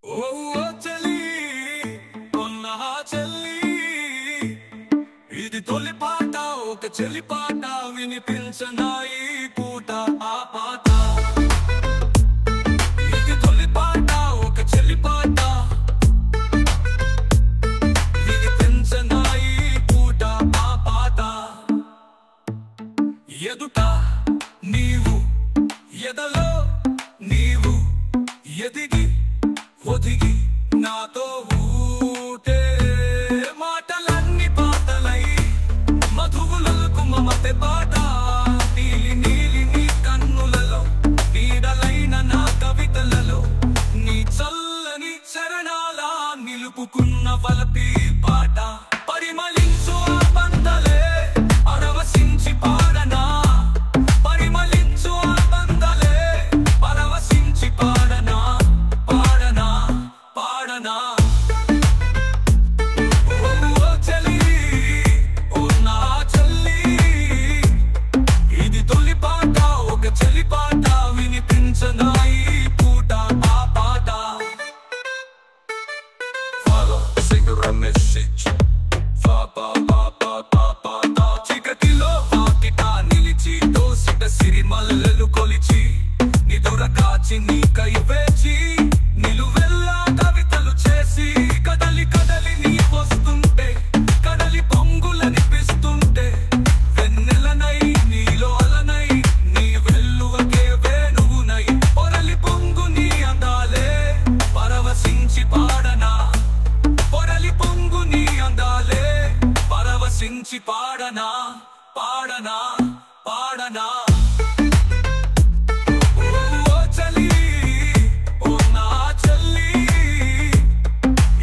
ఓ చెలి కొన్నా చెల్లి ఇది తొలి పాట ఒక చెలి పాట వినిపించనా ఈ పూట ఆ పాట ఇది తొలి పాట ఒక చెలి పాట వినిపించనా ఈ పూట ఆ పాట ఎదుట నీవు ఎదలో నీవు ఎదిగి ఒదిగి నాతో ఊటే మాటలన్నీ పాటలై మధువులకు మమతే పాట నీలి నీలి నీ కన్నులలో నీడలైన నా కవితలలో నీ చల్లని చరణాల నిలుపుకున్న వలపి పాట పరిమళించు ఆ పందలే పరవశించి పాడనా పరిమళించు ఆ పందలే పరవశించి పాడనా పాడనా పాడనా ఓ చెలి ఓ నా చెల్లి ఇది తొలి పాట ఒక చెలి పాట వినిపించనా ఈ పూట ఆ పాట Follow, sing a message చీకటిలో వాకిట నిలిచి దోసిట సిరిమల్లెలు కొలిచి నిదుర కాచి నీకై వేచి నిలువెల్లా కవితలు చేసి కదలి కదలి నీ వస్తుంటే కదలి పొంగులనిపిస్తుంటే వెన్నెలనై నీలో అలనై నీ వెల్లువకే వేణువునై పొరలి పొంగు నీ అందాలే పరవశించి పాడనా పొరలి పొంగు నీ అందాలే పరవశించి పాడనా పాడనా పాడనా ఓ చెలి ఓ నా చెల్లి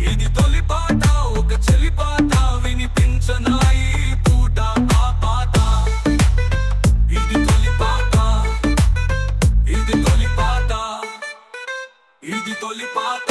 ఇది తొలి పాట ఒక చెలి పాట వినిపించనా ఈ పూట ఆ పాట ఇది తొలి పాట ఇది తొలి పాట ఇది తొలి పాట